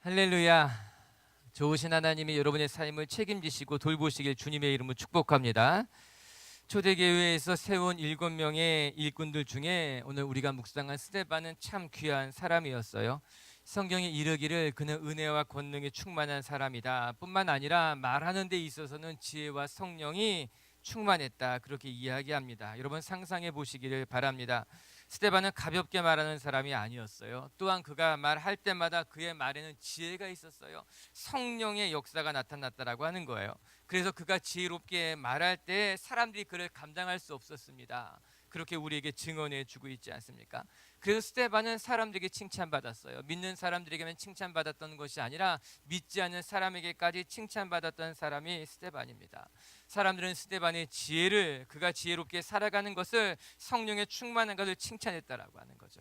할렐루야. 좋으신 하나님이 여러분의 삶을 책임지시고 돌보시길 주님의 이름으로 축복합니다. 초대교회에서 세운 7명의 일꾼들 중에 오늘 우리가 묵상한 스데반은 참 귀한 사람이었어요. 성경에 이르기를 그는 은혜와 권능이 충만한 사람이다 뿐만 아니라 말하는 데 있어서는 지혜와 성령이 충만했다, 그렇게 이야기합니다. 여러분 상상해 보시기를 바랍니다. 스데반은 가볍게 말하는 사람이 아니었어요. 또한 그가 말할 때마다 그의 말에는 지혜가 있었어요. 성령의 역사가 나타났다라고 하는 거예요. 그래서 그가 지혜롭게 말할 때 사람들이 그를 감당할 수 없었습니다. 그렇게 우리에게 증언해 주고 있지 않습니까? 그래서 스데반은 사람들에게 칭찬받았어요. 믿는 사람들에게만 칭찬받았던 것이 아니라 믿지 않는 사람에게까지 칭찬받았던 사람이 스데반입니다. 사람들은 스데반의 지혜를, 그가 지혜롭게 살아가는 것을, 성령의 충만한 것을 칭찬했다라고 하는 거죠.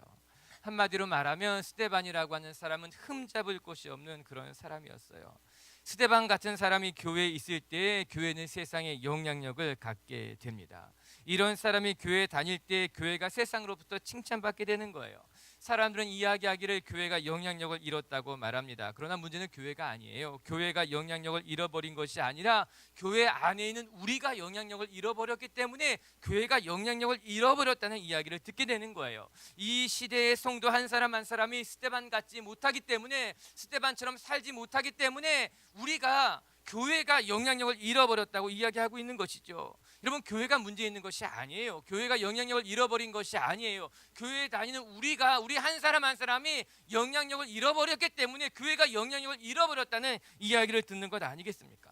한마디로 말하면 스데반이라고 하는 사람은 흠잡을 곳이 없는 그런 사람이었어요. 스데반 같은 사람이 교회에 있을 때 교회는 세상에 영향력을 갖게 됩니다. 이런 사람이 교회에 다닐 때 교회가 세상으로부터 칭찬받게 되는 거예요. 사람들은 이야기하기를 교회가 영향력을 잃었다고 말합니다. 그러나 문제는 교회가 아니에요. 교회가 영향력을 잃어버린 것이 아니라 교회 안에 있는 우리가 영향력을 잃어버렸기 때문에 교회가 영향력을 잃어버렸다는 이야기를 듣게 되는 거예요. 이 시대의 성도 한 사람 한 사람이 스데반 같지 못하기 때문에, 스데반처럼 살지 못하기 때문에 우리가 교회가 영향력을 잃어버렸다고 이야기하고 있는 것이죠. 여러분, 교회가 문제 있는 것이 아니에요. 교회가 영향력을 잃어버린 것이 아니에요. 교회에 다니는 우리 한 사람 한 사람이 영향력을 잃어버렸기 때문에 교회가 영향력을 잃어버렸다는 이야기를 듣는 것 아니겠습니까?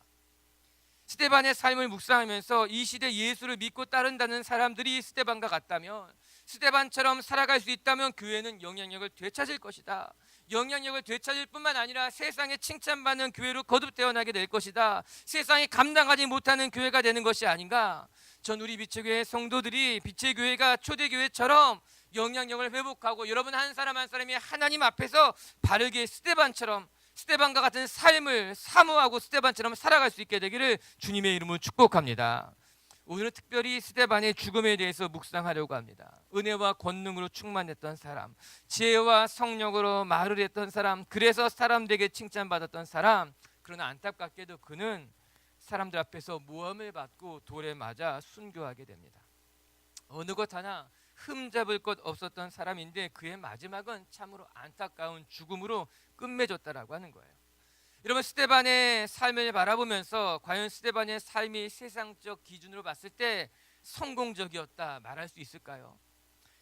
스데반의 삶을 묵상하면서 이 시대 예수를 믿고 따른다는 사람들이 스데반과 같다면, 스데반처럼 살아갈 수 있다면 교회는 영향력을 되찾을 것이다. 영향력을 되찾을 뿐만 아니라 세상에 칭찬받는 교회로 거듭 태어나게 될 것이다. 세상이 감당하지 못하는 교회가 되는 것이 아닌가. 전 우리 빛의 교회 성도들이 빛의 교회가 초대교회처럼 영향력을 회복하고 여러분 한 사람 한 사람이 하나님 앞에서 바르게 스데반과 같은 삶을 사모하고 스데반처럼 살아갈 수 있게 되기를 주님의 이름으로 축복합니다. 오늘은 특별히 스데반의 죽음에 대해서 묵상하려고 합니다. 은혜와 권능으로 충만했던 사람, 지혜와 성령으로 말을 했던 사람, 그래서 사람들에게 칭찬받았던 사람. 그러나 안타깝게도 그는 사람들 앞에서 모함을 받고 돌에 맞아 순교하게 됩니다. 어느 것 하나 흠잡을 것 없었던 사람인데 그의 마지막은 참으로 안타까운 죽음으로 끝맺었다라고 하는 거예요. 여러분, 스데반의 삶을 바라보면서 과연 스데반의 삶이 세상적 기준으로 봤을 때 성공적이었다 말할 수 있을까요?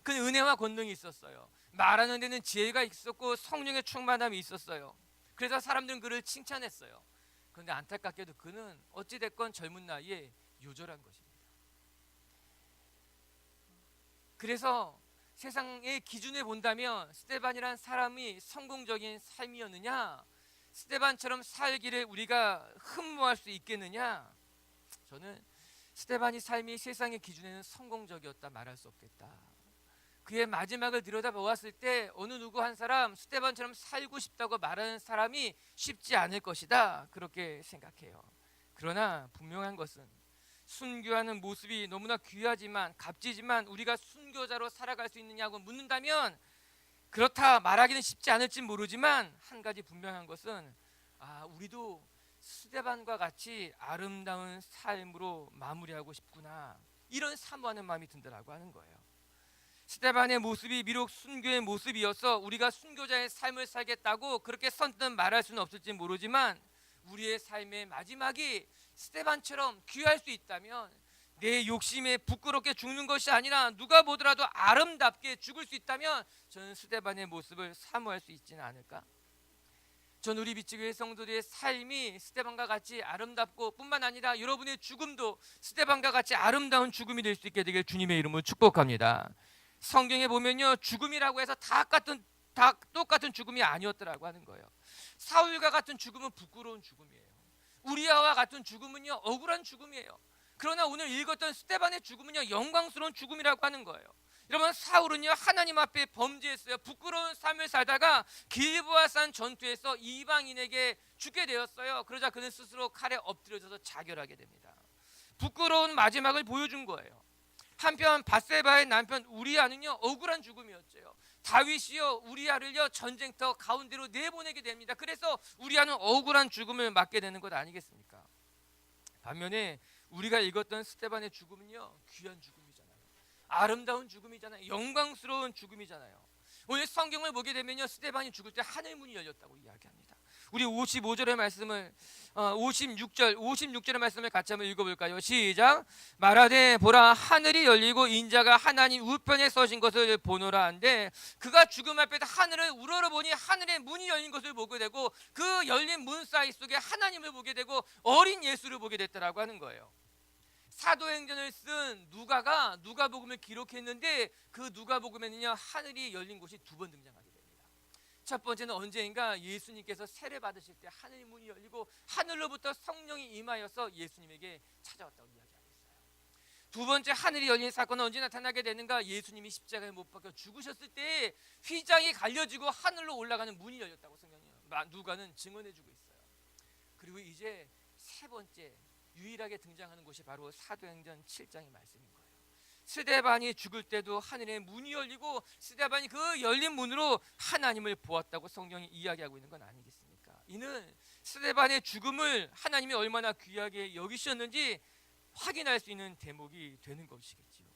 그는 은혜와 권능이 있었어요. 말하는 데는 지혜가 있었고 성령의 충만함이 있었어요. 그래서 사람들은 그를 칭찬했어요. 그런데 안타깝게도 그는 어찌됐건 젊은 나이에 요절한 것입니다. 그래서 세상의 기준에 본다면 스데반이란 사람이 성공적인 삶이었느냐, 스데반처럼 살기를 우리가 흠모할 수 있겠느냐? 저는 스데반의 삶이 세상의 기준에는 성공적이었다 말할 수 없겠다. 그의 마지막을 들여다보았을 때 어느 누구 한 사람 스데반처럼 살고 싶다고 말하는 사람이 쉽지 않을 것이다, 그렇게 생각해요. 그러나 분명한 것은 순교하는 모습이 너무나 귀하지만 값지지만 우리가 순교자로 살아갈 수 있느냐고 묻는다면 그렇다 말하기는 쉽지 않을지 모르지만 한 가지 분명한 것은 우리도 스데반과 같이 아름다운 삶으로 마무리하고 싶구나, 이런 사모하는 마음이 든다라고 하는 거예요. 스데반의 모습이 비록 순교의 모습이어서 우리가 순교자의 삶을 살겠다고 그렇게 선뜻 말할 수는 없을지 모르지만 우리의 삶의 마지막이 스데반처럼 귀할 수 있다면, 내 욕심에 부끄럽게 죽는 것이 아니라 누가 보더라도 아름답게 죽을 수 있다면 저는 스데반의 모습을 사모할 수 있지는 않을까? 전 우리 빛의 교회 성도들의 삶이 스데반과 같이 아름답고 뿐만 아니라 여러분의 죽음도 스데반과 같이 아름다운 죽음이 될 수 있게 되길 주님의 이름으로 축복합니다. 성경에 보면요, 죽음이라고 해서 다 똑같은 죽음이 아니었더라고 하는 거예요. 사울과 같은 죽음은 부끄러운 죽음이에요. 우리아와 같은 죽음은요, 억울한 죽음이에요. 그러나 오늘 읽었던 스데반의 죽음은요, 영광스러운 죽음이라고 하는 거예요. 여러분, 사울은요 하나님 앞에 범죄했어요. 부끄러운 삶을 살다가 길보아산 전투에서 이방인에게 죽게 되었어요. 그러자 그는 스스로 칼에 엎드려져서 자결하게 됩니다. 부끄러운 마지막을 보여준 거예요. 한편 밧세바의 남편 우리아는요 억울한 죽음이었죠. 다윗이요 우리아를요 전쟁터 가운데로 내보내게 됩니다. 그래서 우리아는 억울한 죽음을 맞게 되는 것 아니겠습니까? 반면에 우리가 읽었던 스데반의 죽음은요 귀한 죽음이잖아요. 아름다운 죽음이잖아요. 영광스러운 죽음이잖아요. 오늘 성경을 보게 되면요 스데반이 죽을 때 하늘 문이 열렸다고 이야기합니다. 우리 55절의 말씀을 56절의 말씀을 같이 한번 읽어볼까요? 시작. 말하되 보라 하늘이 열리고 인자가 하나님 우편에 서신 것을 보노라 한데 그가 죽음 앞에서 하늘을 우러러보니 하늘의 문이 열린 것을 보게 되고 그 열린 문 사이 속에 하나님을 보게 되고 어린 예수를 보게 됐다라고 하는 거예요. 사도행전을 쓴 누가가 누가복음을 기록했는데 그 누가복음에는요 하늘이 열린 곳이 두 번 등장하게 됩니다. 첫 번째는 언제인가 예수님께서 세례 받으실 때 하늘 문이 열리고 하늘로부터 성령이 임하여서 예수님에게 찾아왔다고 이야기하고 있어요. 두 번째 하늘이 열린 사건은 언제 나타나게 되는가? 예수님이 십자가에 못 박혀 죽으셨을 때 휘장이 갈려지고 하늘로 올라가는 문이 열렸다고 성경이 누가는 증언해주고 있어요. 그리고 이제 세 번째 유일하게 등장하는 곳이 바로 사도행전 7장의 말씀인 거예요. 스데반이 죽을 때도 하늘의 문이 열리고 스데반이 그 열린 문으로 하나님을 보았다고 성경이 이야기하고 있는 건 아니겠습니까? 이는 스데반의 죽음을 하나님이 얼마나 귀하게 여기셨는지 확인할 수 있는 대목이 되는 것이겠지요.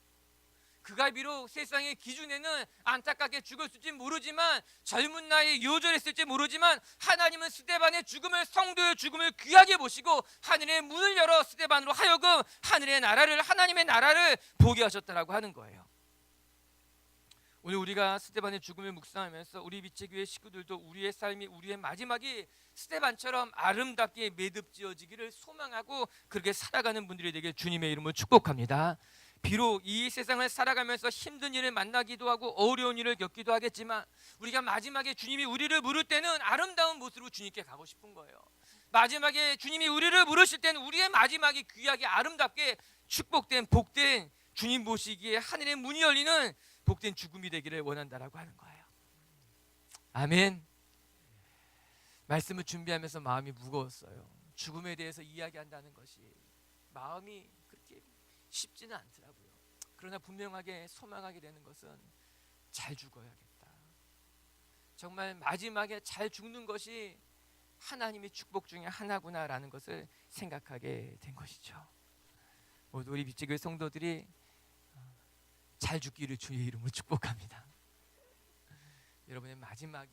그가 비록 세상의 기준에는 안타깝게 죽었을지 모르지만 젊은 나이에 요절했을지 모르지만 하나님은 스데반의 죽음을 성도의 죽음을 귀하게 보시고 하늘의 문을 열어 스데반으로 하여금 하늘의 나라를 하나님의 나라를 보게 하셨다라고 하는 거예요. 오늘 우리가 스데반의 죽음을 묵상하면서 우리 빛의교회 식구들도 우리의 삶이 우리의 마지막이 스데반처럼 아름답게 매듭지어지기를 소망하고 그렇게 살아가는 분들이 되길 주님의 이름으로 축복합니다. 비록 이 세상을 살아가면서 힘든 일을 만나기도 하고 어려운 일을 겪기도 하겠지만 우리가 마지막에 주님이 우리를 부를 때는 아름다운 모습으로 주님께 가고 싶은 거예요. 마지막에 주님이 우리를 부르실 때는 우리의 마지막이 귀하게 아름답게 축복된 복된 주님 보시기에 하늘의 문이 열리는 복된 죽음이 되기를 원한다라고 하는 거예요. 아멘. 말씀을 준비하면서 마음이 무거웠어요. 죽음에 대해서 이야기한다는 것이 마음이 그렇게 쉽지는 않더라고요. 그러나 분명하게 소망하게 되는 것은 잘 죽어야겠다. 정말 마지막에 잘 죽는 것이 하나님의 축복 중에 하나구나라는 것을 생각하게 된 것이죠. 모두 우리 빛의교회 성도들이 잘 죽기를 주의 이름으로 축복합니다. 여러분의 마지막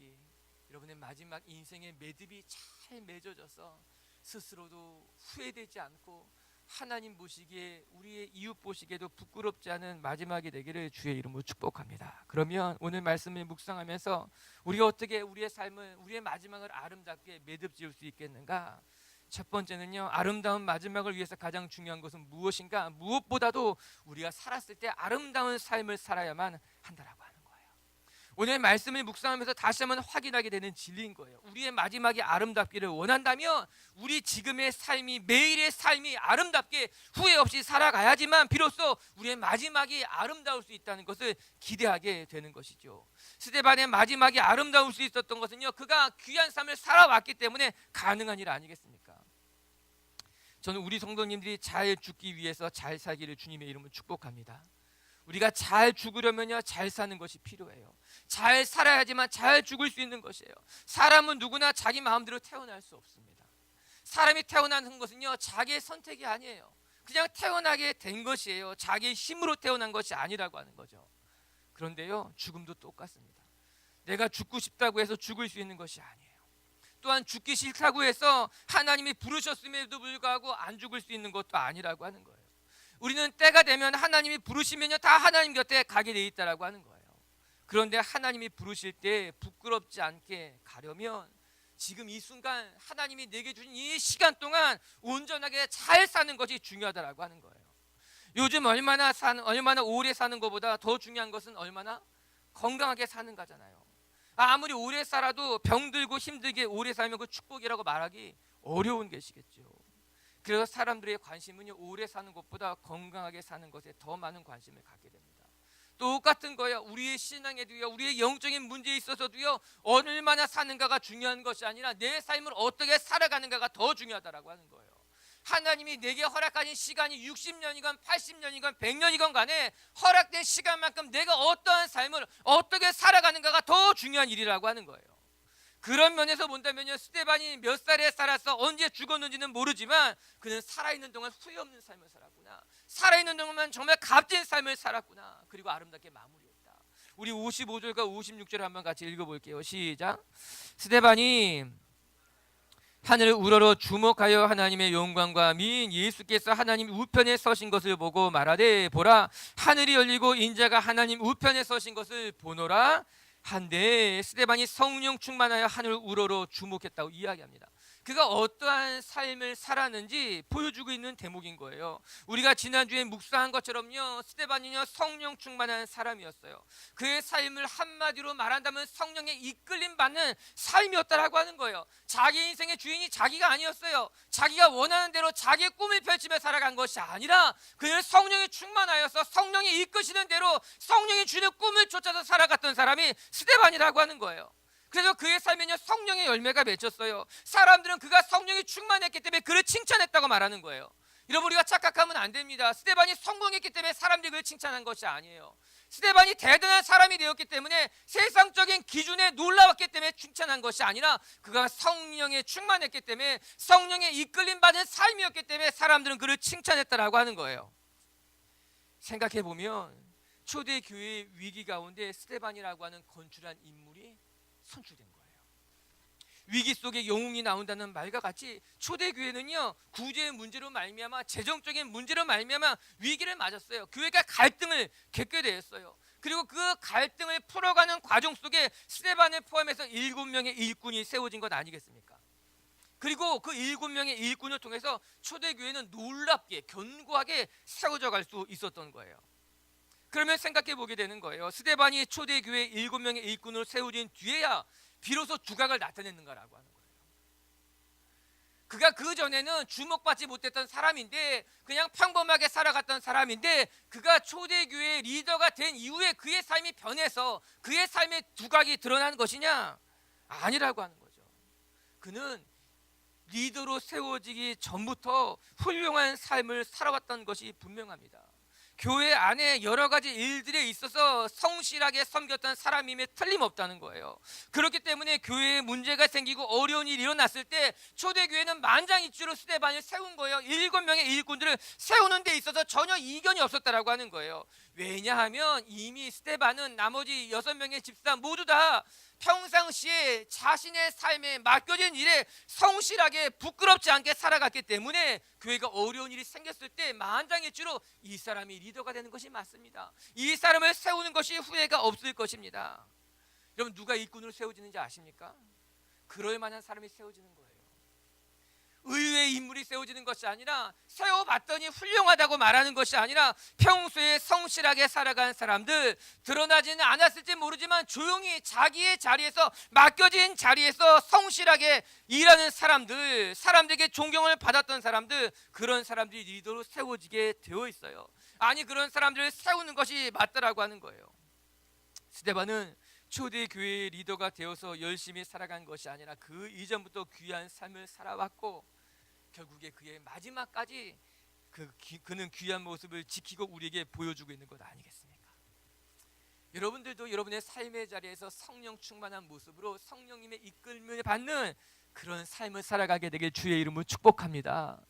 인생의 매듭이 잘 맺어져서 스스로도 후회되지 않고 하나님 보시기에 우리의 이웃 보시기에도 부끄럽지 않은 마지막이 되기를 주의 이름으로 축복합니다. 그러면 오늘 말씀을 묵상하면서 우리가 어떻게 우리의 삶을 우리의 마지막을 아름답게 매듭지을 수 있겠는가? 첫 번째는요, 아름다운 마지막을 위해서 가장 중요한 것은 무엇인가? 무엇보다도 우리가 살았을 때 아름다운 삶을 살아야만 한다라고 하는 거예요. 오늘 말씀을 묵상하면서 다시 한번 확인하게 되는 진리인 거예요. 우리의 마지막이 아름답기를 원한다면 우리 지금의 삶이 매일의 삶이 아름답게 후회 없이 살아가야지만 비로소 우리의 마지막이 아름다울 수 있다는 것을 기대하게 되는 것이죠. 스데반의 마지막이 아름다울 수 있었던 것은요, 그가 귀한 삶을 살아왔기 때문에 가능한 일 아니겠습니까? 저는 우리 성도님들이 잘 죽기 위해서 잘 살기를 주님의 이름으로 축복합니다. 우리가 잘 죽으려면요, 잘 사는 것이 필요해요. 잘 살아야지만 잘 죽을 수 있는 것이에요. 사람은 누구나 자기 마음대로 태어날 수 없습니다. 사람이 태어나는 것은요, 자기의 선택이 아니에요. 그냥 태어나게 된 것이에요. 자기의 힘으로 태어난 것이 아니라고 하는 거죠. 그런데요, 죽음도 똑같습니다. 내가 죽고 싶다고 해서 죽을 수 있는 것이 아니에요. 또한 죽기 싫다고 해서 하나님이 부르셨음에도 불구하고 안 죽을 수 있는 것도 아니라고 하는 거예요. 우리는 때가 되면 하나님이 부르시면요, 다 하나님 곁에 가게 돼 있다라고 하는 거예요. 그런데 하나님이 부르실 때 부끄럽지 않게 가려면 지금 이 순간 하나님이 내게 주신 이 시간 동안 온전하게 잘 사는 것이 중요하다라고 하는 거예요. 요즘 얼마나 오래 사는 것보다 더 중요한 것은 얼마나 건강하게 사는 거잖아요. 아무리 오래 살아도 병들고 힘들게 오래 살면 그 축복이라고 말하기 어려운 것이겠죠. 그래서 사람들의 관심은요, 오래 사는 것보다 건강하게 사는 것에 더 많은 관심을 갖게 됩니다. 똑같은 거예요. 우리의 신앙에도요, 우리의 영적인 문제에 있어서도요, 얼마나 사는가가 중요한 것이 아니라 내 삶을 어떻게 살아가는가가 더 중요하다라고 하는 거예요. 하나님이 내게 허락하신 시간이 60년이건 80년이건 100년이건 간에 허락된 시간만큼 내가 어떠한 삶을 어떻게 살아가는가가 더 중요한 일이라고 하는 거예요. 그런 면에서 본다면요, 스데반이 몇 살에 살아서 언제 죽었는지는 모르지만 그는 살아있는 동안 후회 없는 삶을 살았구나, 살아있는 동안 정말 값진 삶을 살았구나, 그리고 아름답게 마무리했다. 우리 55절과 56절 한번 같이 읽어볼게요. 시작. 스데반이 하늘을 우러러 주목하여 하나님의 영광과 미인 예수께서 하나님 우편에 서신 것을 보고 말하되, 보라, 하늘이 열리고 인자가 하나님 우편에 서신 것을 보노라 한데, 스데반이 성령 충만하여 하늘을 우러러 주목했다고 이야기합니다. 그가 어떠한 삶을 살았는지 보여주고 있는 대목인 거예요. 우리가 지난주에 묵상한 것처럼요, 스데반이요, 성령 충만한 사람이었어요. 그의 삶을 한마디로 말한다면 성령의 이끌림 받는 삶이었다라고 하는 거예요. 자기 인생의 주인이 자기가 아니었어요. 자기가 원하는 대로 자기의 꿈을 펼치며 살아간 것이 아니라 그는 성령이 충만하여서 성령이 이끄시는 대로 성령이 주는 꿈을 쫓아서 살아갔던 사람이 스데반이라고 하는 거예요. 그래서 그의 삶에는 성령의 열매가 맺혔어요. 사람들은 그가 성령이 충만했기 때문에 그를 칭찬했다고 말하는 거예요. 여러분, 우리가 착각하면 안 됩니다. 스데반이 성공했기 때문에 사람들이 그를 칭찬한 것이 아니에요. 스데반이 대단한 사람이 되었기 때문에, 세상적인 기준에 놀라웠기 때문에 칭찬한 것이 아니라 그가 성령에 충만했기 때문에, 성령의 이끌림 받은 삶이었기 때문에 사람들은 그를 칭찬했다라고 하는 거예요. 생각해 보면 초대교회의 위기 가운데 스데반이라고 하는 건축한 인물이 선출된 거예요. 위기 속에 영웅이 나온다는 말과 같이 초대교회는요, 구제의 문제로 말미암아, 재정적인 문제로 말미암아 위기를 맞았어요. 교회가 갈등을 겪게 되었어요. 그리고 그 갈등을 풀어가는 과정 속에 스데반을 포함해서 7명의 일꾼이 세워진 것 아니겠습니까? 그리고 그 7명의 일꾼을 통해서 초대교회는 놀랍게 견고하게 세워져 갈 수 있었던 거예요. 그러면 생각해 보게 되는 거예요. 스데반이 초대교회 7명의 일꾼으로 세워진 뒤에야 비로소 두각을 나타냈는가라고 하는 거예요. 그가 그 전에는 주목받지 못했던 사람인데, 그냥 평범하게 살아갔던 사람인데, 그가 초대교회 리더가 된 이후에 그의 삶이 변해서 그의 삶의 두각이 드러나는 것이냐? 아니라고 하는 거죠. 그는 리더로 세워지기 전부터 훌륭한 삶을 살아왔던 것이 분명합니다. 교회 안에 여러 가지 일들에 있어서 성실하게 섬겼던 사람임에 틀림없다는 거예요. 그렇기 때문에 교회에 문제가 생기고 어려운 일이 일어났을 때 초대교회는 만장일치로 스데반을 세운 거예요. 7명의 일꾼들을 세우는 데 있어서 전혀 이견이 없었다라고 하는 거예요. 왜냐하면 이미 스데반은 나머지 6명의 집사 모두 다 평상시에 자신의 삶에 맡겨진 일에 성실하게 부끄럽지 않게 살아갔기 때문에 교회가 어려운 일이 생겼을 때 만장일치로 이 사람이 리더가 되는 것이 맞습니다. 이 사람을 세우는 것이 후회가 없을 것입니다. 여러분, 누가 일꾼으로 세워지는지 아십니까? 그럴 만한 사람이 세워지는 거예요. 의외의 인물이 세워지는 것이 아니라, 세워봤더니 훌륭하다고 말하는 것이 아니라, 평소에 성실하게 살아간 사람들, 드러나지는 않았을지 모르지만 조용히 자기의 자리에서, 맡겨진 자리에서 성실하게 일하는 사람들, 사람들에게 존경을 받았던 사람들, 그런 사람들이 리더로 세워지게 되어 있어요. 아니, 그런 사람들을 세우는 것이 맞다라고 하는 거예요. 스데반은 초대교회의 리더가 되어서 열심히 살아간 것이 아니라 그 이전부터 귀한 삶을 살아왔고, 결국에 그의 마지막까지 그는 귀한 모습을 지키고 우리에게 보여주고 있는 것 아니겠습니까? 여러분들도 여러분의 삶의 자리에서 성령 충만한 모습으로 성령님의 이끌림을 받는 그런 삶을 살아가게 되길 주의 이름으로 축복합니다.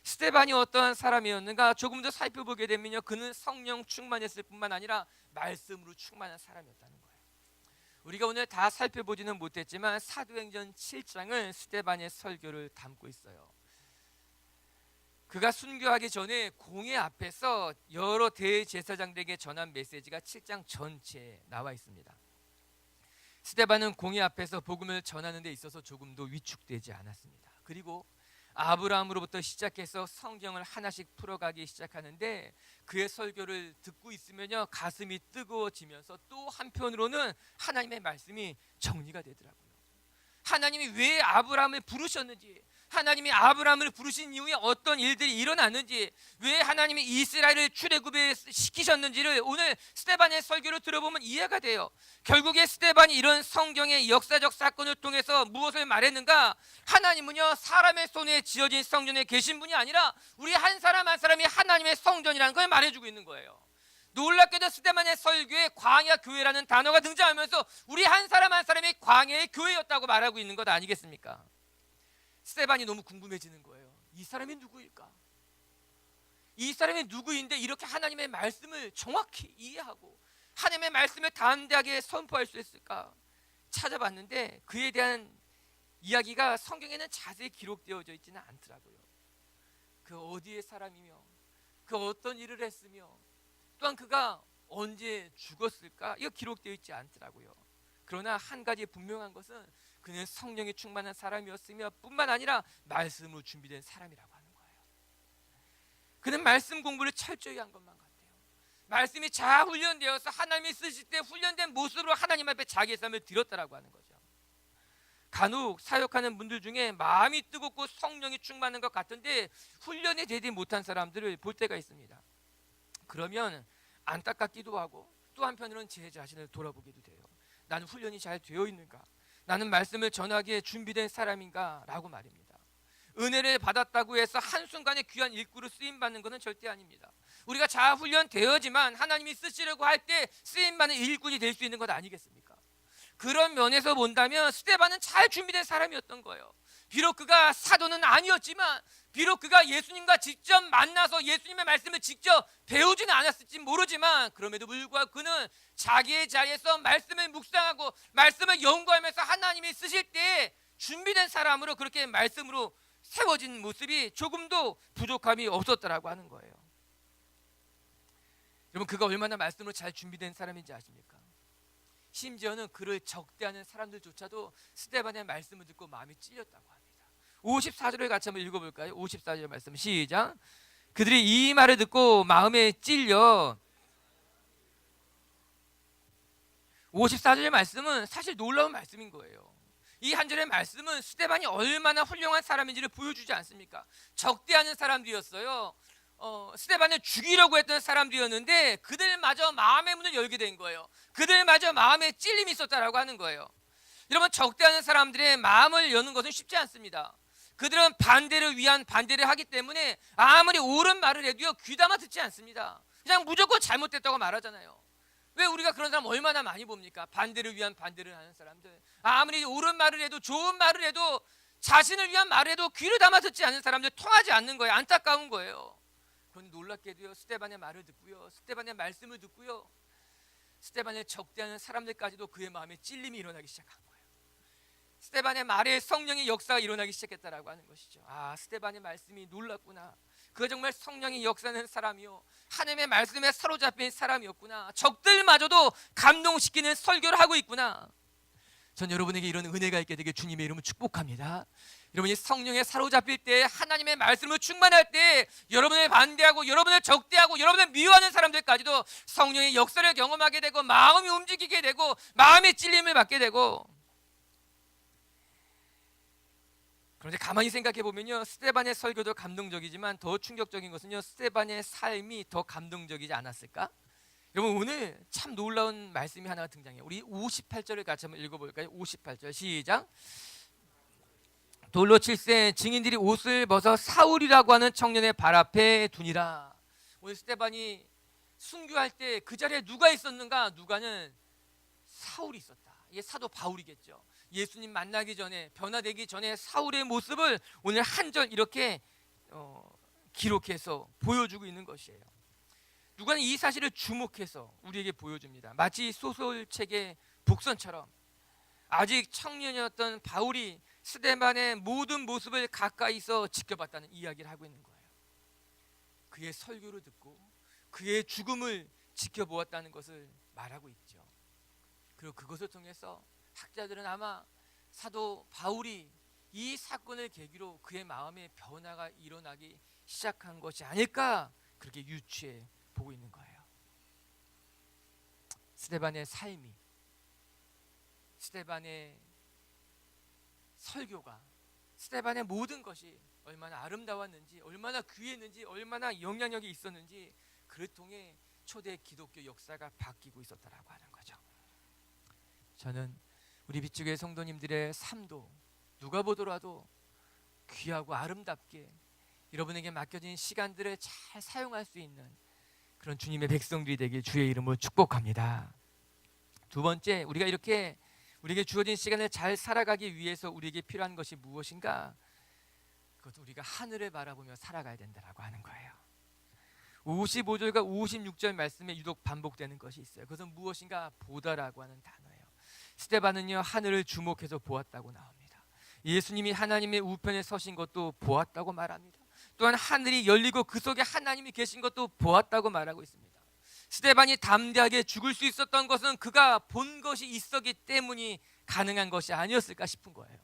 스데반이 어떠한 사람이었는가 조금 더 살펴보게 되면요, 그는 성령 충만했을 뿐만 아니라 말씀으로 충만한 사람이었다는 거예요. 우리가 오늘 다 살펴보지는 못했지만 사도행전 7장은 스데반의 설교를 담고 있어요. 그가 순교하기 전에 공회 앞에서 여러 대제사장들에게 전한 메시지가 7장 전체에 나와 있습니다. 스데반은 공회 앞에서 복음을 전하는 데 있어서 조금도 위축되지 않았습니다. 그리고 아브라함으로부터 시작해서 성경을 하나씩 풀어가기 시작하는데, 그의 설교를 듣고 있으면요, 가슴이 뜨거워지면서 또 한편으로는 하나님의 말씀이 정리가 되더라고요. 하나님이 왜 아브라함을 부르셨는지, 하나님이 아브라함을 부르신 이후에 어떤 일들이 일어났는지, 왜 하나님이 이스라엘을 출애굽에 시키셨는지를 오늘 스데반의 설교를 들어보면 이해가 돼요. 결국에 스데반이 이런 성경의 역사적 사건을 통해서 무엇을 말했는가? 하나님은요, 사람의 손에 지어진 성전에 계신 분이 아니라 우리 한 사람 한 사람이 하나님의 성전이라는 걸 말해주고 있는 거예요. 놀랍게도 스데반의 설교에 광야 교회라는 단어가 등장하면서 우리 한 사람 한 사람이 광야의 교회였다고 말하고 있는 것 아니겠습니까? 스데반이 너무 궁금해지는 거예요. 이 사람이 누구일까? 이 사람이 누구인데 이렇게 하나님의 말씀을 정확히 이해하고 하나님의 말씀을 담대하게 선포할 수 있을까? 찾아봤는데 그에 대한 이야기가 성경에는 자세히 기록되어져 있지는 않더라고요. 그 어디의 사람이며 그 어떤 일을 했으며 또한 그가 언제 죽었을까? 이거 기록되어 있지 않더라고요. 그러나 한 가지 분명한 것은 그는 성령이 충만한 사람이었으며 뿐만 아니라 말씀으로 준비된 사람이라고 하는 거예요. 그는 말씀 공부를 철저히 한 것만 같아요. 말씀이 잘 훈련되어서 하나님이 쓰실 때 훈련된 모습으로 하나님 앞에 자기의 삶을 드렸다라고 하는 거죠. 간혹 사역하는 분들 중에 마음이 뜨겁고 성령이 충만한 것 같은데 훈련이 되지 못한 사람들을 볼 때가 있습니다. 그러면 안타깝기도 하고 또 한편으로는 제 자신을 돌아보기도 돼요. 나는 훈련이 잘 되어 있는가? 나는 말씀을 전하기에 준비된 사람인가? 라고 말입니다. 은혜를 받았다고 해서 한순간에 귀한 일꾼으로 쓰임받는 것은 절대 아닙니다. 우리가 잘 훈련되어지만 하나님이 쓰시려고 할 때 쓰임받는 일꾼이 될 수 있는 것 아니겠습니까? 그런 면에서 본다면 스데반은 잘 준비된 사람이었던 거예요. 비록 그가 사도는 아니었지만, 비록 그가 예수님과 직접 만나서 예수님의 말씀을 직접 배우지는 않았을지 모르지만, 그럼에도 불구하고 그는 자기의 자리에서 말씀을 묵상하고 말씀을 연구하면서 하나님이 쓰실 때 준비된 사람으로 그렇게 말씀으로 세워진 모습이 조금도 부족함이 없었다라고 하는 거예요. 여러분, 그가 얼마나 말씀으로 잘 준비된 사람인지 아십니까? 심지어는 그를 적대하는 사람들조차도 스데반의 말씀을 듣고 마음이 찔렸다고 합니다. 54절을 같이 한번 읽어볼까요? 54절 말씀 시작. 그들이 이 말을 듣고 마음에 찔려. 54절의 말씀은 사실 놀라운 말씀인 거예요. 이 한 절의 말씀은 스데반이 얼마나 훌륭한 사람인지를 보여주지 않습니까? 적대하는 사람들이었어요. 스데반을 죽이려고 했던 사람들이었는데 그들마저 마음의 문을 열게 된 거예요. 그들마저 마음에 찔림이 있었다라고 하는 거예요. 여러분, 적대하는 사람들의 마음을 여는 것은 쉽지 않습니다. 그들은 반대를 위한 반대를 하기 때문에 아무리 옳은 말을 해도요, 귀담아 듣지 않습니다. 그냥 무조건 잘못됐다고 말하잖아요. 왜 우리가 그런 사람 얼마나 많이 봅니까? 반대를 위한 반대를 하는 사람들, 아무리 옳은 말을 해도 좋은 말을 해도 자신을 위한 말을 해도 귀를 담아 듣지 않는 사람들, 통하지 않는 거예요. 안타까운 거예요. 그런데 놀랍게도요, 스데반의 말을 듣고요, 스데반의 말씀을 듣고요, 스데반을 적대하는 사람들까지도 그의 마음에 찔림이 일어나기 시작한 거예요. 스데반의 말에 성령의 역사가 일어나기 시작했다라고 하는 것이죠. 아, 스데반의 말씀이 놀랐구나. 그가 정말 성령이 역사하는 사람이요, 하나님의 말씀에 사로잡힌 사람이었구나. 적들마저도 감동시키는 설교를 하고 있구나. 전 여러분에게 이런 은혜가 있게 되게 주님의 이름을 축복합니다. 여러분이 성령에 사로잡힐 때, 하나님의 말씀을 충만할 때, 여러분을 반대하고 여러분을 적대하고 여러분을 미워하는 사람들까지도 성령의 역사를 경험하게 되고 마음이 움직이게 되고 마음의 찔림을 받게 되고. 그런데 가만히 생각해 보면요, 스데반의 설교도 감동적이지만 더 충격적인 것은요, 스데반의 삶이 더 감동적이지 않았을까? 여러분, 오늘 참 놀라운 말씀이 하나가 등장해요. 우리 58절을 같이 한번 읽어볼까요? 58절 시작. 돌로 칠세 증인들이 옷을 벗어 사울이라고 하는 청년의 발 앞에 두니라. 오늘 스데반이 순교할 때 그 자리에 누가 있었는가? 누가는 사울이 있었다. 이게 사도 바울이겠죠. 예수님 만나기 전에, 변화되기 전에 사울의 모습을 오늘 한 절 이렇게 기록해서 보여주고 있는 것이에요. 누가는 이 사실을 주목해서 우리에게 보여줍니다. 마치 소설책의 복선처럼 아직 청년이었던 바울이 스데반의 모든 모습을 가까이서 지켜봤다는 이야기를 하고 있는 거예요. 그의 설교를 듣고 그의 죽음을 지켜보았다는 것을 말하고 있죠. 그리고 그것을 통해서 학자들은 아마 사도 바울이 이 사건을 계기로 그의 마음에 변화가 일어나기 시작한 것이 아닐까, 그렇게 유추해 보고 있는 거예요. 스데반의 삶이, 스데반의 설교가 스데반의 모든 것이 얼마나 아름다웠는지, 얼마나 귀했는지, 얼마나 영향력이 있었는지 그를 통해 초대 기독교 역사가 바뀌고 있었다라고 하는 거죠. 저는 우리 빛주교회 성도님들의 삶도 누가 보더라도 귀하고 아름답게 여러분에게 맡겨진 시간들을 잘 사용할 수 있는 그런 주님의 백성들이 되길 주의 이름으로 축복합니다. 두 번째, 우리가 이렇게 우리에게 주어진 시간을 잘 살아가기 위해서 우리에게 필요한 것이 무엇인가? 그것도 우리가 하늘을 바라보며 살아가야 된다라고 하는 거예요. 55절과 56절 말씀에 유독 반복되는 것이 있어요. 그것은 무엇인가? 보다라고 하는 단어예요. 스데반은요, 하늘을 주목해서 보았다고 나옵니다. 예수님이 하나님의 우편에 서신 것도 보았다고 말합니다. 또한 하늘이 열리고 그 속에 하나님이 계신 것도 보았다고 말하고 있습니다. 스데반이 담대하게 죽을 수 있었던 것은 그가 본 것이 있었기 때문이 가능한 것이 아니었을까 싶은 거예요.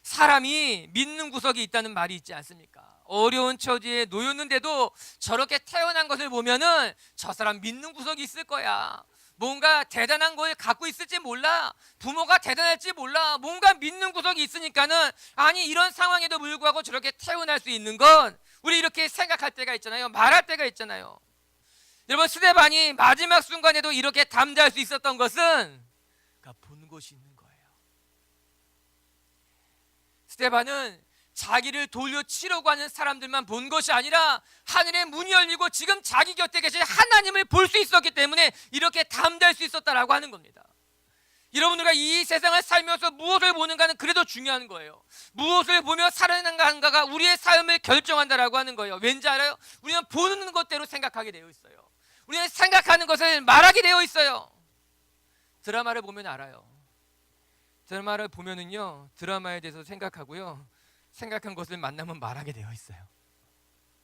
사람이 믿는 구석이 있다는 말이 있지 않습니까? 어려운 처지에 놓였는데도 저렇게 태어난 것을 보면은 저 사람 믿는 구석이 있을 거야. 뭔가 대단한 걸 갖고 있을지 몰라. 부모가 대단할지 몰라. 뭔가 믿는 구석이 있으니까는 아니 이런 상황에도 불구하고 저렇게 태어날 수 있는 건 우리 이렇게 생각할 때가 있잖아요. 말할 때가 있잖아요. 여러분, 스데반이 마지막 순간에도 이렇게 담대할 수 있었던 것은 그가 본 것이 있는 거예요. 스데반은 자기를 돌려치려고 하는 사람들만 본 것이 아니라 하늘의 문이 열리고 지금 자기 곁에 계신 하나님을 볼 수 있었기 때문에 이렇게 담대할 수 있었다라고 하는 겁니다. 여러분들과 이 세상을 살면서 무엇을 보는가는 그래도 중요한 거예요. 무엇을 보며 살아가는가가 우리의 삶을 결정한다라고 하는 거예요. 왠지 알아요? 우리는 보는 것대로 생각하게 되어 있어요. 우리는 생각하는 것을 말하게 되어 있어요. 드라마를 보면 알아요. 드라마를 보면은요, 드라마에 대해서 생각하고요, 생각한 것을 만나면 말하게 되어 있어요.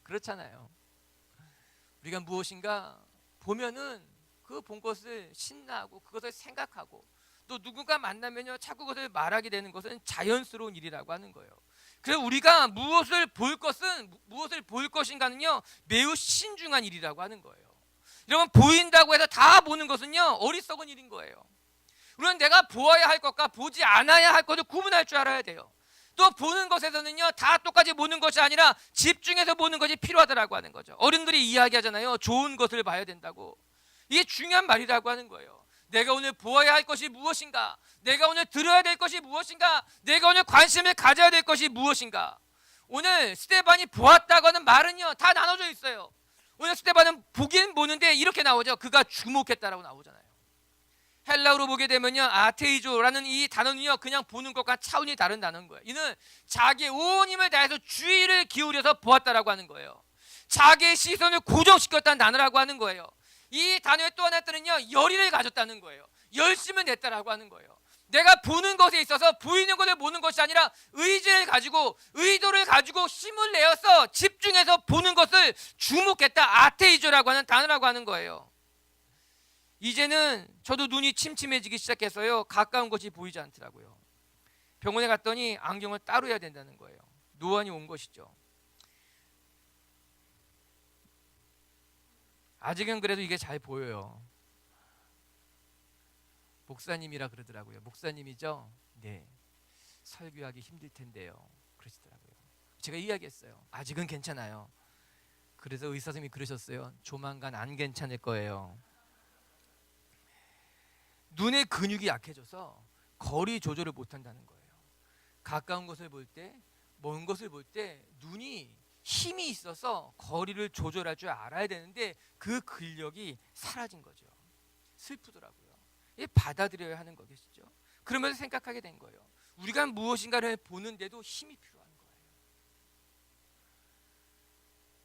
그렇잖아요. 우리가 무엇인가 보면은 그 본 것을 신나하고 그것을 생각하고 또 누군가 만나면요 자꾸 그것을 말하게 되는 것은 자연스러운 일이라고 하는 거예요. 그래서 우리가 무엇을 볼 것인가는요 매우 신중한 일이라고 하는 거예요. 여러분, 보인다고 해서 다 보는 것은요 어리석은 일인 거예요. 우리는 내가 보아야 할 것과 보지 않아야 할 것을 구분할 줄 알아야 돼요. 또 보는 것에서는요 다 똑같이 보는 것이 아니라 집중해서 보는 것이 필요하다라고 하는 거죠. 어른들이 이야기하잖아요. 좋은 것을 봐야 된다고. 이게 중요한 말이라고 하는 거예요. 내가 오늘 보아야 할 것이 무엇인가? 내가 오늘 들어야 될 것이 무엇인가? 내가 오늘 관심을 가져야 될 것이 무엇인가? 오늘 스데반이 보았다고 하는 말은요 다 나눠져 있어요. 오늘 스데반은 보긴 보는데 이렇게 나오죠. 그가 주목했다라고 나오잖아요. 헬라어로 보게 되면요 아테이조라는 이 단어는요 그냥 보는 것과 차원이 다른 단어인 거예요. 이는 자기의 온 힘을 다해서 주의를 기울여서 보았다라고 하는 거예요. 자기의 시선을 고정시켰다는 단어라고 하는 거예요. 이 단어의 또 하나의 뜻은요 열의를 가졌다는 거예요. 열심을 냈다라고 하는 거예요. 내가 보는 것에 있어서 보이는 것을 보는 것이 아니라 의지를 가지고 의도를 가지고 힘을 내어서 집중해서 보는 것을 주목했다. 아테이조라고 하는 단어라고 하는 거예요. 이제는 저도 눈이 침침해지기 시작해서요 가까운 것이 보이지 않더라고요. 병원에 갔더니 안경을 따로 해야 된다는 거예요. 노안이 온 것이죠. 아직은 그래도 이게 잘 보여요. 목사님이라 그러더라고요. 목사님이죠? 네. 설교하기 힘들 텐데요. 그러시더라고요. 제가 이야기했어요. 아직은 괜찮아요. 그래서 의사 선생님이 그러셨어요. 조만간 안 괜찮을 거예요. 눈의 근육이 약해져서 거리 조절을 못한다는 거예요. 가까운 것을 볼 때, 먼 것을 볼 때 눈이 힘이 있어서 거리를 조절할 줄 알아야 되는데 그 근력이 사라진 거죠. 슬프더라고요. 이게 받아들여야 하는 거겠죠. 그러면서 생각하게 된 거예요. 우리가 무엇인가를 보는데도 힘이 필요한 거예요.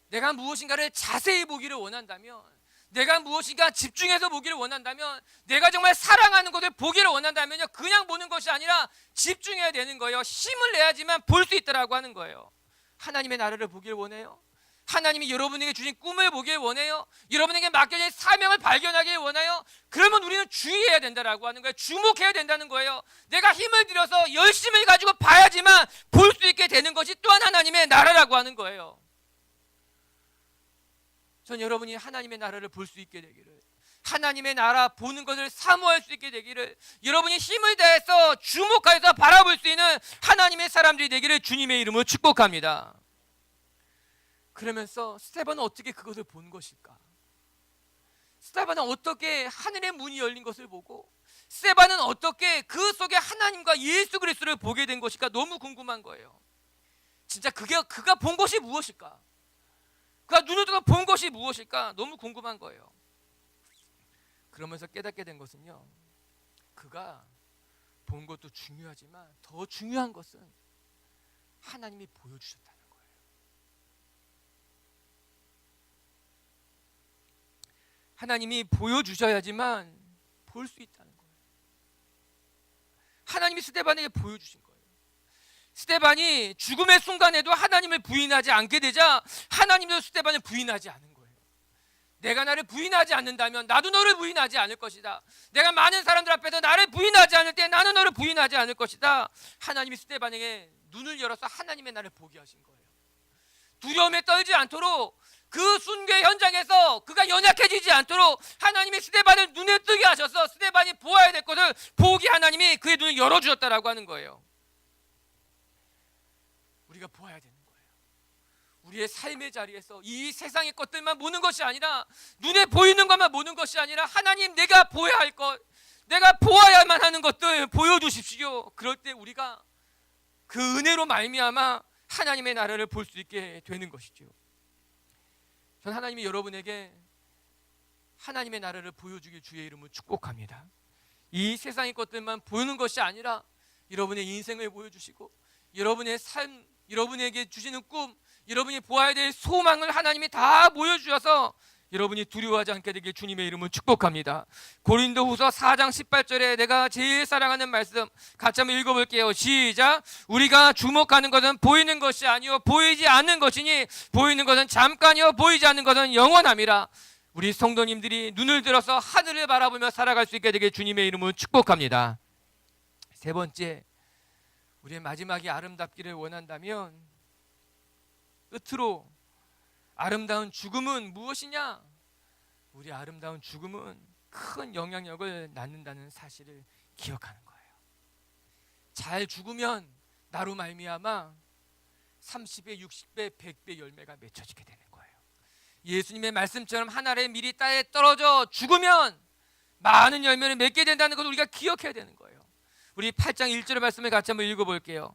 내가 무엇인가를 자세히 보기를 원한다면, 내가 무엇인가 집중해서 보기를 원한다면, 내가 정말 사랑하는 것을 보기를 원한다면요 그냥 보는 것이 아니라 집중해야 되는 거예요. 힘을 내야지만 볼 수 있다라고 하는 거예요. 하나님의 나라를 보길 원해요? 하나님이 여러분에게 주신 꿈을 보길 원해요? 여러분에게 맡겨진 사명을 발견하길 원해요? 그러면 우리는 주의해야 된다라고 하는 거예요. 주목해야 된다는 거예요. 내가 힘을 들여서 열심을 가지고 봐야지만 볼 수 있게 되는 것이 또한 하나님의 나라라고 하는 거예요. 전 여러분이 하나님의 나라를 볼 수 있게 되기를, 하나님의 나라 보는 것을 사모할 수 있게 되기를, 여러분이 힘을 다해서 주목해서 바라볼 수 있는 하나님의 사람들이 되기를 주님의 이름으로 축복합니다. 그러면서 스데반은 어떻게 그것을 본 것일까? 스데반은 어떻게 하늘의 문이 열린 것을 보고, 스데반은 어떻게 그 속에 하나님과 예수 그리스도를 보게 된 것일까? 너무 궁금한 거예요. 진짜 그가 본 것이 무엇일까? 그가 눈을 떠서 본 것이 무엇일까? 너무 궁금한 거예요. 그러면서 깨닫게 된 것은요, 그가 본 것도 중요하지만 더 중요한 것은 하나님이 보여주셨다는 거예요. 하나님이 보여주셔야지만 볼 수 있다는 거예요. 하나님이 스데반에게 보여주신 거예요. 스데반이 죽음의 순간에도 하나님을 부인하지 않게 되자 하나님도 스데반을 부인하지 않은 거예요. 내가 나를 부인하지 않는다면 나도 너를 부인하지 않을 것이다. 내가 많은 사람들 앞에서 나를 부인하지 않을 때 나는 너를 부인하지 않을 것이다. 하나님이 스데반에게 눈을 열어서 하나님의 나를 보게 하신 거예요. 두려움에 떨지 않도록, 그 순교 현장에서 그가 연약해지지 않도록 하나님이 스데반을 눈에 뜨게 하셔서 스데반이 보아야 될 것을 보게 하나님이 그의 눈을 열어주셨다라고 하는 거예요. 우리가 보아야 되는 거예요. 우리의 삶의 자리에서 이 세상의 것들만 보는 것이 아니라, 눈에 보이는 것만 보는 것이 아니라, 하나님 내가 보아야 할 것, 내가 보아야만 하는 것들 보여주십시오. 그럴 때 우리가 그 은혜로 말미암아 하나님의 나라를 볼 수 있게 되는 것이죠. 전 하나님이 여러분에게 하나님의 나라를 보여주길 주의 이름으로 축복합니다. 이 세상의 것들만 보이는 것이 아니라 여러분의 인생을 보여주시고, 여러분의 삶, 여러분에게 주시는 꿈, 여러분이 보아야 될 소망을 하나님이 다 보여주셔서 여러분이 두려워하지 않게 되길 주님의 이름으로 축복합니다. 고린도후서 4장 18절에 내가 제일 사랑하는 말씀 같이 한번 읽어볼게요. 시작. 우리가 주목하는 것은 보이는 것이 아니요 보이지 않는 것이니 보이는 것은 잠깐이요 보이지 않는 것은 영원함이라. 우리 성도님들이 눈을 들어서 하늘을 바라보며 살아갈 수 있게 되길 주님의 이름으로 축복합니다. 세 번째, 우리의 마지막이 아름답기를 원한다면 끝으로 아름다운 죽음은 무엇이냐? 우리 아름다운 죽음은 큰 영향력을 낳는다는 사실을 기억하는 거예요. 잘 죽으면 나로 말미암아 30배, 60배, 100배 열매가 맺혀지게 되는 거예요. 예수님의 말씀처럼 한 알의 밀이 땅에 떨어져 죽으면 많은 열매를 맺게 된다는 것을 우리가 기억해야 되는 거예요. 우리 8장 1절의 말씀을 같이 한번 읽어볼게요.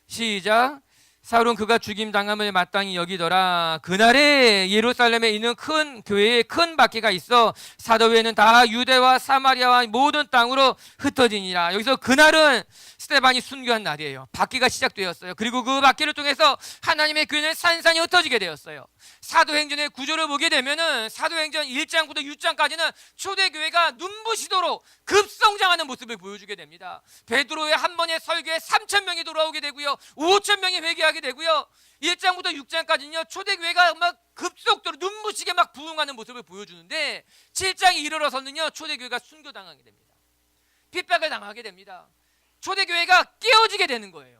시작. 사울은 그가 죽임당함을 마땅히 여기더라. 그날에 예루살렘에 있는 큰 교회에 큰 박해가 있어 사도회는 다 유대와 사마리아와 모든 땅으로 흩어지니라. 여기서 그날은 스데반이 순교한 날이에요. 박해가 시작되었어요. 그리고 그 박해를 통해서 하나님의 교회는 산산이 흩어지게 되었어요. 사도행전의 구조를 보게 되면은 사도행전 1장부터 6장까지는 초대교회가 눈부시도록 급성장하는 모습을 보여주게 됩니다. 베드로의 한 번의 설교에 3,000명이 돌아오게 되고요, 5,000명이 회개하게 되고요, 1장부터 6장까지는요 초대교회가 막 급속도로 눈부시게 막 부흥하는 모습을 보여주는데 7장에 이르러서는요 초대교회가 순교당하게 됩니다. 핍박을 당하게 됩니다. 초대교회가 깨어지게 되는 거예요.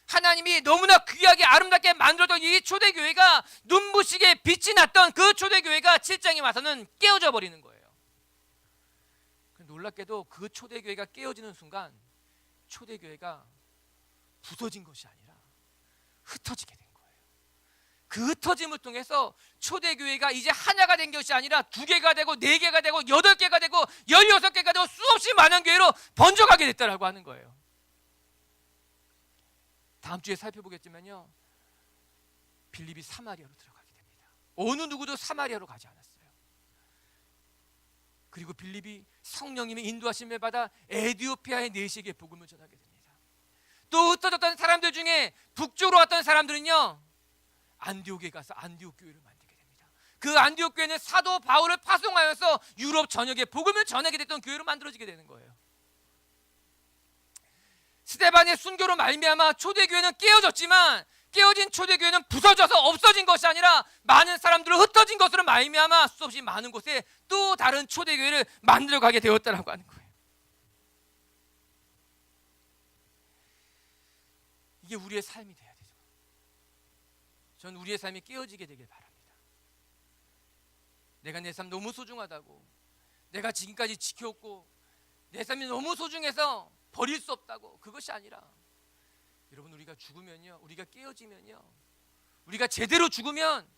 하나님이 너무나 귀하게 아름답게 만들었던 이 초대교회가, 눈부시게 빛이 났던 그 초대교회가 7장에 와서는 깨어져 버리는 거예요. 놀랍게도 그 초대교회가 깨어지는 순간 초대교회가 부서진 것이 아니라 흩어지게 된 거예요. 그 흩어짐을 통해서 초대교회가 이제 하나가 된 것이 아니라 2개가 되고 4개가 되고 8개가 되고 16개가 되고 수없이 많은 교회로 번져가게 됐다라고 하는 거예요. 다음 주에 살펴보겠지만요, 빌립이 사마리아로 들어가게 됩니다. 어느 누구도 사마리아로 가지 않았어요. 그리고 빌립이 성령님의 인도하심을 받아 에디오피아의 내시에게 복음을 전하게 됩니다. 또 흩어졌던 사람들 중에 북쪽으로 왔던 사람들은요 안디옥에 가서 안디옥 교회를 만들게 됩니다. 그 안디옥 교회는 사도 바울을 파송하여서 유럽 전역에 복음을 전하게 됐던 교회로 만들어지게 되는 거예요. 스데반의 순교로 말미암아 초대교회는 깨어졌지만, 깨어진 초대교회는 부서져서 없어진 것이 아니라 많은 사람들은 흩어진 것으로 말미암아 수없이 많은 곳에 또 다른 초대교회를 만들어가게 되었다라고 하는 거예요. 이게 우리의 삶이 돼야 되죠. 전 우리의 삶이 깨어지게 되길 바랍니다. 내가 내 삶 너무 소중하다고, 내가 지금까지 지켰고 내 삶이 너무 소중해서 버릴 수 없다고. 그것이 아니라 여러분, 우리가 죽으면요, 우리가 깨어지면요, 우리가 제대로 죽으면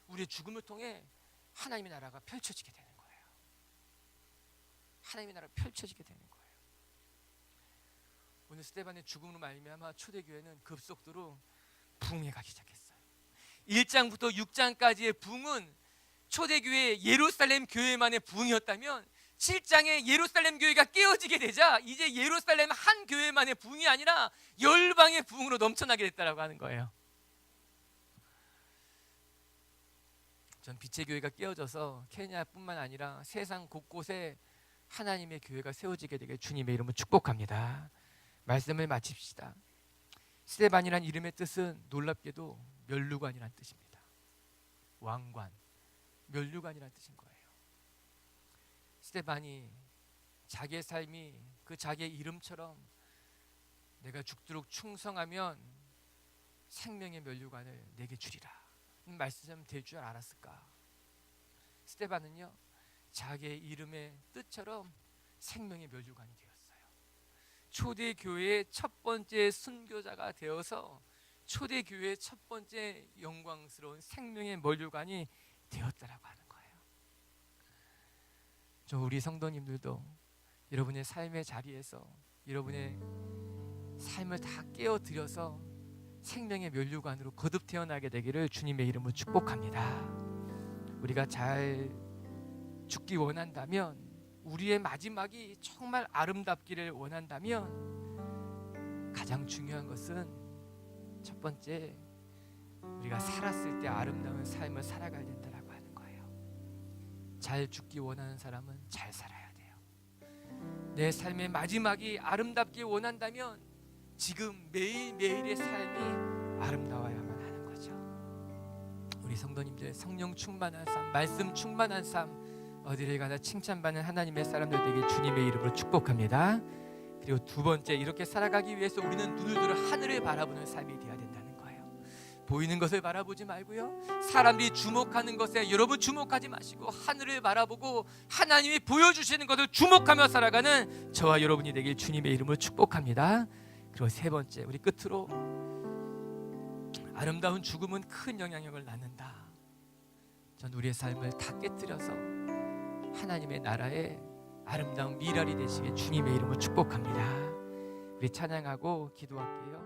우리의 죽음을 통해 하나님의 나라가 펼쳐지게 되는 거예요. 하나님의 나라가 펼쳐지게 되는 거예요. 오늘 스데반의 죽음으로 말미암아 초대교회는 급속도로 부흥해 가기 시작했어요. 1장부터 6장까지의 부흥은 초대교회 예루살렘 교회만의 부흥이었다면 7장에 예루살렘 교회가 깨어지게 되자 이제 예루살렘 한 교회만의 부흥이 아니라 열방의 부흥으로 넘쳐나게 됐다라고 하는 거예요. 전 빛의 교회가 깨어져서 케냐뿐만 아니라 세상 곳곳에 하나님의 교회가 세워지게 되게 주님의 이름으로 축복합니다. 말씀을 마칩시다. 스데반이란 이름의 뜻은 놀랍게도 면류관이란 뜻입니다. 왕관, 면류관이란 뜻인 거예요. 스데반이 자기의 삶이 그 자기의 이름처럼 내가 죽도록 충성하면 생명의 면류관을 내게 주리라 말씀 될 줄 알았을까? 스데반은요, 자기의 이름의 뜻처럼 생명의 면류관이 되었어요. 초대교회의 첫 번째 순교자가 되어서 초대교회의 첫 번째 영광스러운 생명의 면류관이 되었다라고 하는 거예요. 저 우리 성도님들도 여러분의 삶의 자리에서 여러분의 삶을 다 깨어들여서 생명의 면류관으로 거듭 태어나게 되기를 주님의 이름으로 축복합니다. 우리가 잘 죽기 원한다면, 우리의 마지막이 정말 아름답기를 원한다면 가장 중요한 것은 첫 번째, 우리가 살았을 때 아름다운 삶을 살아가야 된다라고 하는 거예요. 잘 죽기 원하는 사람은 잘 살아야 돼요. 내 삶의 마지막이 아름답기 원한다면 지금 매일매일의 삶이 아름다워야만 하는 거죠. 우리 성도님들, 성령 충만한 삶, 말씀 충만한 삶, 어디를 가나 칭찬받는 하나님의 사람들 되길 주님의 이름으로 축복합니다. 그리고 두 번째, 이렇게 살아가기 위해서 우리는 눈을 들어 하늘을 바라보는 삶이 되어야 된다는 거예요. 보이는 것을 바라보지 말고요, 사람들이 주목하는 것에 여러분 주목하지 마시고 하늘을 바라보고 하나님이 보여주시는 것을 주목하며 살아가는 저와 여러분이 되길 주님의 이름으로 축복합니다. 그리고 세 번째, 우리 끝으로 아름다운 죽음은 큰 영향력을 낳는다. 전 우리의 삶을 다 깨뜨려서 하나님의 나라의 아름다운 미랄이 되시길 주님의 이름으로 축복합니다. 우리 찬양하고 기도할게요.